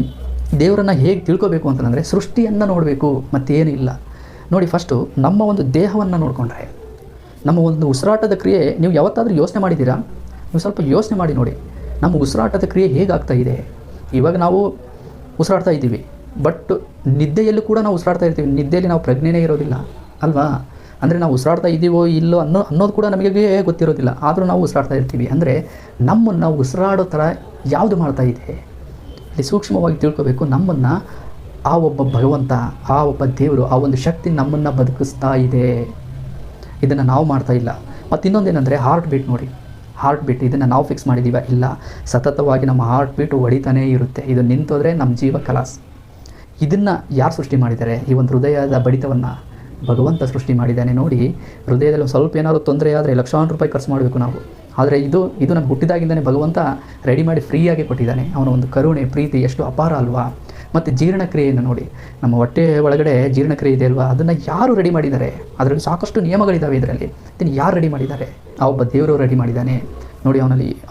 ದೇವರನ್ನು ಹೇಗೆ ತಿಳ್ಕೋಬೇಕು ಅಂತಂದರೆ ಸೃಷ್ಟಿಯನ್ನು ನೋಡಬೇಕು, ಮತ್ತೇನೂ ಇಲ್ಲ. ನೋಡಿ, ಫಸ್ಟು ನಮ್ಮ ಒಂದು ದೇಹವನ್ನು ನೋಡಿಕೊಂಡ್ರೆ, ನಮ್ಮ ಒಂದು ಉಸಿರಾಟದ ಕ್ರಿಯೆ ನೀವು ಯಾವತ್ತಾದರೂ ಯೋಚನೆ ಮಾಡಿದ್ದೀರಾ? ನೀವು ಸ್ವಲ್ಪ ಯೋಚನೆ ಮಾಡಿ ನೋಡಿ, ನಮ್ಮ ಉಸಿರಾಟದ ಕ್ರಿಯೆ ಹೇಗಾಗ್ತಾ ಇದೆ. ಇವಾಗ ನಾವು ಉಸಿರಾಡ್ತಾ ಇದ್ದೀವಿ, ಬಟ್ ನಿದ್ದೆಯಲ್ಲೂ ಕೂಡ ನಾವು ಉಸಿರಾಡ್ತಾ ಇರ್ತೀವಿ. ನಿದ್ದೆಯಲ್ಲಿ ನಾವು ಪ್ರಜ್ಞೆನೇ ಇರೋದಿಲ್ಲ ಅಲ್ವಾ? ಅಂದರೆ ನಾವು ಉಸಿರಾಡ್ತಾ ಇದ್ದೀವೋ ಇಲ್ಲೋ ಅನ್ನೋದು ಕೂಡ ನಮಗೆ ಗೊತ್ತಿರೋದಿಲ್ಲ. ಆದರೂ ನಾವು ಉಸಿರಾಡ್ತಾ ಇರ್ತೀವಿ. ಅಂದರೆ ನಮ್ಮನ್ನು ಉಸಿರಾಡೋ ಥರ ಯಾವುದು ಮಾಡ್ತಾ ಇದೆ? ಇಲ್ಲಿ ಸೂಕ್ಷ್ಮವಾಗಿ ತಿಳ್ಕೋಬೇಕು. ನಮ್ಮನ್ನು ಆ ಒಬ್ಬ ಭಗವಂತ, ಆ ಒಬ್ಬ ದೇವರು, ಆ ಒಂದು ಶಕ್ತಿ ನಮ್ಮನ್ನು ಬದುಕಿಸ್ತಾ ಇದೆ. ಇದನ್ನು ನಾವು ಮಾಡ್ತಾ ಇಲ್ಲ. ಮತ್ತು ಇನ್ನೊಂದೇನೆಂದರೆ ಹಾರ್ಟ್ ಬೀಟ್ ನೋಡಿ, ಹಾರ್ಟ್ ಬೀಟ್ ಇದನ್ನು ನಾವು ಫಿಕ್ಸ್ ಮಾಡಿದ್ದೀವ? ಇಲ್ಲ, ಸತತವಾಗಿ ನಮ್ಮ ಹಾರ್ಟ್ ಬೀಟು ಹೊಡಿತಾನೇ ಇರುತ್ತೆ. ಇದು ನಿಂತೋದ್ರೆ ನಮ್ಮ ಜೀವ ಕಲಾಸ್. ಇದನ್ನು ಯಾರು ಸೃಷ್ಟಿ ಮಾಡಿದ್ದಾರೆ? ಈ ಒಂದು ಹೃದಯದ ಬಡಿತವನ್ನು ಭಗವಂತ ಸೃಷ್ಟಿ ಮಾಡಿದ್ದಾನೆ. ನೋಡಿ, ಹೃದಯದಲ್ಲಿ ಸ್ವಲ್ಪ ಏನಾದರೂ ತೊಂದರೆ ಆದರೆ ಲಕ್ಷಾಂತರ ರೂಪಾಯಿ ಖರ್ಚು ಮಾಡಬೇಕು ನಾವು. ಆದರೆ ಇದು ನಮ್ಗೆ ಹುಟ್ಟಿದಾಗಿಂದಲೇ ಭಗವಂತ ರೆಡಿ ಮಾಡಿ ಫ್ರೀಯಾಗಿ ಕೊಟ್ಟಿದ್ದಾನೆ. ಅವನ ಒಂದು ಕರುಣೆ, ಪ್ರೀತಿ ಎಷ್ಟು ಅಪಾರ ಅಲ್ವಾ? ಮತ್ತು ಜೀರ್ಣಕ್ರಿಯೆಯನ್ನು ನೋಡಿ, ನಮ್ಮ ಹೊಟ್ಟೆ ಒಳಗಡೆ ಜೀರ್ಣಕ್ರಿಯೆ ಇದೆ ಅಲ್ವಾ, ಅದನ್ನು ಯಾರು ರೆಡಿ ಮಾಡಿದ್ದಾರೆ? ಅದರಲ್ಲಿ ಸಾಕಷ್ಟು ನಿಯಮಗಳಿದ್ದಾವೆ. ಇದರಲ್ಲಿ ಇದನ್ನು ಯಾರು ರೆಡಿ ಮಾಡಿದ್ದಾರೆ? ಆ ಒಬ್ಬ ದೇವರು ರೆಡಿ ಮಾಡಿದ್ದಾನೆ. ನೋಡಿ,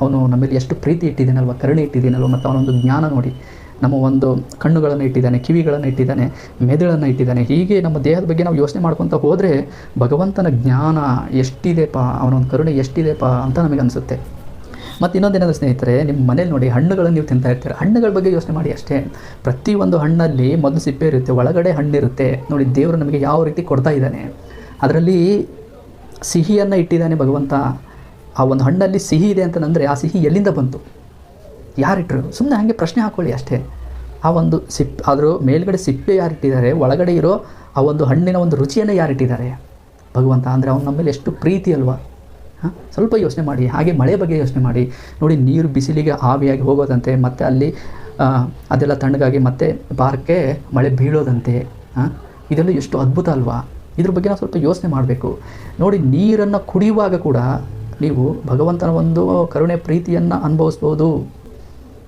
ಅವನು ನಮ್ಮಲ್ಲಿ ಎಷ್ಟು ಪ್ರೀತಿ ಇಟ್ಟಿದ್ದಾನಲ್ವ, ಕರುಣೆ ಇಟ್ಟಿದ್ದಾನಲ್ವ. ಮತ್ತು ಅವನೊಂದು ಜ್ಞಾನ ನೋಡಿ, ನಮ್ಮ ಒಂದು ಕಣ್ಣುಗಳನ್ನು ಇಟ್ಟಿದ್ದಾನೆ, ಕಿವಿಗಳನ್ನು ಇಟ್ಟಿದ್ದಾನೆ, ಮೆದುಳನ್ನು ಇಟ್ಟಿದ್ದಾನೆ. ಹೀಗೆ ನಮ್ಮ ದೇಹದ ಬಗ್ಗೆ ನಾವು ಯೋಚನೆ ಮಾಡ್ಕೊತ ಹೋದರೆ ಭಗವಂತನ ಜ್ಞಾನ ಎಷ್ಟಿದೆಪ್ಪ, ಅವನೊಂದು ಕರುಣೆ ಎಷ್ಟಿದೆಪ್ಪ ಅಂತ ನಮಗೆ ಅನಿಸುತ್ತೆ. ಮತ್ತು ಇನ್ನೊಂದೇನಾದರೂ ಸ್ನೇಹಿತರೆ, ನಿಮ್ಮ ಮನೇಲಿ ನೋಡಿ, ಹಣ್ಣುಗಳನ್ನು ನೀವು ತಿಂತಾ ಇರ್ತೀರ. ಹಣ್ಣುಗಳ ಬಗ್ಗೆ ಯೋಚನೆ ಮಾಡಿ ಅಷ್ಟೇ. ಪ್ರತಿಯೊಂದು ಹಣ್ಣಲ್ಲಿ ಮೊದಲು ಸಿಪ್ಪೆ ಇರುತ್ತೆ, ಒಳಗಡೆ ಹಣ್ಣಿರುತ್ತೆ. ನೋಡಿ, ದೇವರು ನಮಗೆ ಯಾವ ರೀತಿ ಕೊಡ್ತಾ ಇದ್ದಾನೆ. ಅದರಲ್ಲಿ ಸಿಹಿಯನ್ನು ಇಟ್ಟಿದ್ದಾನೆ ಭಗವಂತ. ಆ ಒಂದು ಹಣ್ಣಲ್ಲಿ ಸಿಹಿ ಇದೆ ಅಂತಂದರೆ ಆ ಸಿಹಿ ಎಲ್ಲಿಂದ ಬಂತು? ಯಾರಿಟ್ಟರು? ಸುಮ್ಮನೆ ಹಾಗೆ ಪ್ರಶ್ನೆ ಹಾಕ್ಕೊಳ್ಳಿ ಅಷ್ಟೇ. ಆ ಒಂದು ಅದ್ರ ಮೇಲ್ಗಡೆ ಸಿಪ್ಪೆ ಯಾರಿಟ್ಟಿದ್ದಾರೆ, ಒಳಗಡೆ ಇರೋ ಆ ಒಂದು ಹಣ್ಣಿನ ಒಂದು ರುಚಿಯನ್ನು ಯಾರಿಟ್ಟಿದ್ದಾರೆ? ಭಗವಂತ. ಅಂದರೆ ಅವ್ನು ನಮ್ಮಲ್ಲಿ ಎಷ್ಟು ಪ್ರೀತಿ ಅಲ್ವಾ? ಸ್ವಲ್ಪ ಯೋಚನೆ ಮಾಡಿ. ಹಾಗೆ ಮಳೆ ಬಗ್ಗೆ ಯೋಚನೆ ಮಾಡಿ. ನೋಡಿ, ನೀರು ಬಿಸಿಲಿಗೆ ಆವಿಯಾಗಿ ಹೋಗೋದಂತೆ, ಮತ್ತು ಅಲ್ಲಿ ಅದೆಲ್ಲ ತಣ್ಣಗಾಗಿ ಮತ್ತೆ ಬಾರಕ್ಕೆ ಮಳೆ ಬೀಳೋದಂತೆ. ಇದೆಲ್ಲ ಎಷ್ಟು ಅದ್ಭುತ ಅಲ್ವಾ? ಇದ್ರ ಬಗ್ಗೆ ನಾವು ಸ್ವಲ್ಪ ಯೋಚನೆ ಮಾಡಬೇಕು. ನೋಡಿ, ನೀರನ್ನು ಕುಡಿಯುವಾಗ ಕೂಡ ನೀವು ಭಗವಂತನ ಒಂದು ಕರುಣೆ ಪ್ರೀತಿಯನ್ನು ಅನುಭವಿಸ್ಬೋದು.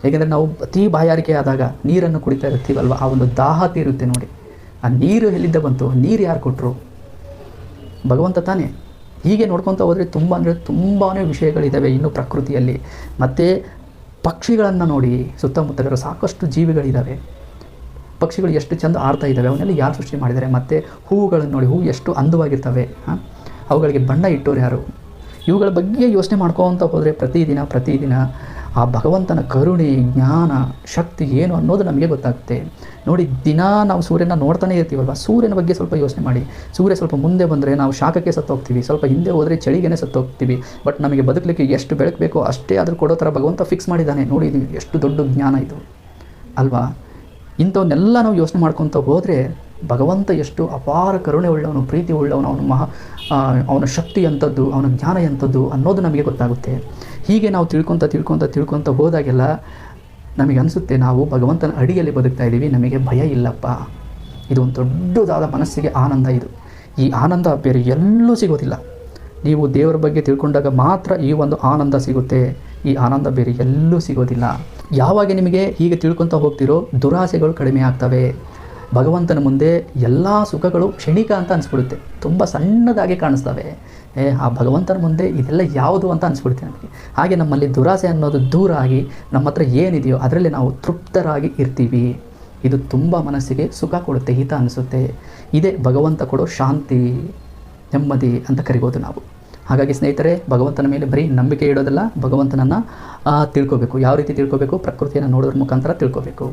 ಏಕೆಂದರೆ ನಾವು ಅತಿ ಬಾಯಾರಿಕೆ ಆದಾಗ ನೀರನ್ನು ಕುಡಿತಾ ಇರ್ತೀವಲ್ವ, ಆ ಒಂದು ದಾಹ ತೀರುತ್ತೆ. ನೋಡಿ, ಆ ನೀರು ಎಲ್ಲಿಂದ ಬಂತು? ನೀರು ಯಾರು ಕೊಟ್ಟರು? ಭಗವಂತ ತಾನೇ. ಹೀಗೆ ನೋಡ್ಕೊತ ಹೋದರೆ ತುಂಬಾ ವಿಷಯಗಳಿದ್ದಾವೆ ಇನ್ನು ಪ್ರಕೃತಿಯಲ್ಲಿ. ಮತ್ತು ಪಕ್ಷಿಗಳನ್ನು ನೋಡಿ, ಸುತ್ತಮುತ್ತಲಿರೋ ಸಾಕಷ್ಟು ಜೀವಿಗಳಿದ್ದಾವೆ. ಪಕ್ಷಿಗಳು ಎಷ್ಟು ಚೆಂದ ಆಡ್ತಾ ಇದ್ದಾವೆ, ಅವನ್ನೆಲ್ಲ ಯಾರು ಸೃಷ್ಟಿ ಮಾಡಿದ್ದಾರೆ? ಮತ್ತು ಹೂವುಗಳನ್ನು ನೋಡಿ, ಹೂವು ಎಷ್ಟು ಅಂದವಾಗಿರ್ತವೆ. ಅವುಗಳಿಗೆ ಬಣ್ಣ ಇಟ್ಟೋರು ಯಾರು? ಇವುಗಳ ಬಗ್ಗೆ ಯೋಚನೆ ಮಾಡ್ಕೊತ ಹೋದರೆ ಪ್ರತಿದಿನ ಆ ಭಗವಂತನ ಕರುಣೆ, ಜ್ಞಾನ, ಶಕ್ತಿ ಏನು ಅನ್ನೋದು ನಮಗೆ ಗೊತ್ತಾಗುತ್ತೆ. ನೋಡಿ, ದಿನ ನಾವು ಸೂರ್ಯನ ನೋಡ್ತಾನೆ ಇರ್ತೀವಲ್ವ, ಸೂರ್ಯನ ಬಗ್ಗೆ ಸ್ವಲ್ಪ ಯೋಚನೆ ಮಾಡಿ. ಸೂರ್ಯ ಸ್ವಲ್ಪ ಮುಂದೆ ಬಂದರೆ ನಾವು ಶಾಖಕ್ಕೆ ಸತ್ತೋಗ್ತೀವಿ, ಸ್ವಲ್ಪ ಹಿಂದೆ ಹೋದರೆ ಚಳಿಗೇನೆ ಸತ್ತೋಗ್ತೀವಿ. ಬಟ್ ನಮಗೆ ಬದುಕಲಿಕ್ಕೆ ಎಷ್ಟು ಬೆಳಕು ಬೇಕೋ ಅಷ್ಟೇ ಆದರೂ ಕೊಡೋ ಥರ ಭಗವಂತ ಫಿಕ್ಸ್ ಮಾಡಿದ್ದಾನೆ. ನೋಡಿ, ಇದು ಎಷ್ಟು ದೊಡ್ಡ ಜ್ಞಾನ ಇದು ಅಲ್ವಾ? ಇಂಥವನ್ನೆಲ್ಲ ನಾವು ಯೋಚನೆ ಮಾಡ್ಕೊತ ಹೋದರೆ ಭಗವಂತ ಎಷ್ಟು ಅಪಾರ ಕರುಣೆ ಉಳ್ಳವನು, ಪ್ರೀತಿ ಉಳ್ಳವನು, ಅವನ ಶಕ್ತಿ ಎಂಥದ್ದು, ಅವನ ಜ್ಞಾನ ಎಂಥದ್ದು ಅನ್ನೋದು ನಮಗೆ ಗೊತ್ತಾಗುತ್ತೆ. ಹೀಗೆ ನಾವು ತಿಳ್ಕೊತ ಹೋದಾಗೆಲ್ಲ ನಮಗೆ ಅನಿಸುತ್ತೆ ನಾವು ಭಗವಂತನ ಅಡಿಯಲ್ಲಿ ಬದುಕ್ತಾ ಇದ್ದೀವಿ, ನಮಗೆ ಭಯ ಇಲ್ಲಪ್ಪ. ಇದು ಒಂದು ದೊಡ್ಡದಾದ ಮನಸ್ಸಿಗೆ ಆನಂದ. ಈ ಆನಂದ ಬೇರೆ ಎಲ್ಲೂ ಸಿಗೋದಿಲ್ಲ. ನೀವು ದೇವರ ಬಗ್ಗೆ ತಿಳ್ಕೊಂಡಾಗ ಮಾತ್ರ ಈ ಒಂದು ಆನಂದ ಸಿಗುತ್ತೆ. ಈ ಆನಂದ ಬೇರೆ ಎಲ್ಲೂ ಸಿಗೋದಿಲ್ಲ. ಯಾವಾಗ ನಿಮಗೆ ಹೀಗೆ ತಿಳ್ಕೊತ ಹೋಗ್ತಿರೋ ದುರಾಸೆಗಳು ಕಡಿಮೆ ಆಗ್ತವೆ. ಭಗವಂತನ ಮುಂದೆ ಎಲ್ಲ ಸುಖಗಳು ಕ್ಷಣಿಕ ಅಂತ ಅನಿಸ್ಬಿಡುತ್ತೆ, ತುಂಬ ಸಣ್ಣದಾಗಿ ಕಾಣಿಸ್ತವೆ. ಆ ಭಗವಂತನ ಮುಂದೆ ಇದೆಲ್ಲ ಯಾವುದು ಅಂತ ಅನಿಸ್ಬಿಡುತ್ತೆ ನಮಗೆ. ಹಾಗೆ ನಮ್ಮಲ್ಲಿ ದುರಾಸೆ ಅನ್ನೋದು ದೂರ ಆಗಿ ನಮ್ಮ ಹತ್ರ ಏನಿದೆಯೋ ಅದರಲ್ಲಿ ನಾವು ತೃಪ್ತರಾಗಿ ಇರ್ತೀವಿ. ಇದು ತುಂಬ ಮನಸ್ಸಿಗೆ ಸುಖ ಕೊಡುತ್ತೆ, ಹಿತ ಅನಿಸುತ್ತೆ. ಇದೇ ಭಗವಂತ ಕೊಡೋ ಶಾಂತಿ, ನೆಮ್ಮದಿ ಅಂತ ಕರಿಬೋದು ನಾವು. ಹಾಗಾಗಿ ಸ್ನೇಹಿತರೆ, ಭಗವಂತನ ಮೇಲೆ ಬರೀ ನಂಬಿಕೆ ಇಡೋದಲ್ಲ, ಭಗವಂತನನ್ನು ತಿಳ್ಕೋಬೇಕು. ಯಾವ ರೀತಿ ತಿಳ್ಕೋಬೇಕು? ಪ್ರಕೃತಿಯನ್ನು ನೋಡೋದ್ರ ಮುಖಾಂತರ ತಿಳ್ಕೋಬೇಕು.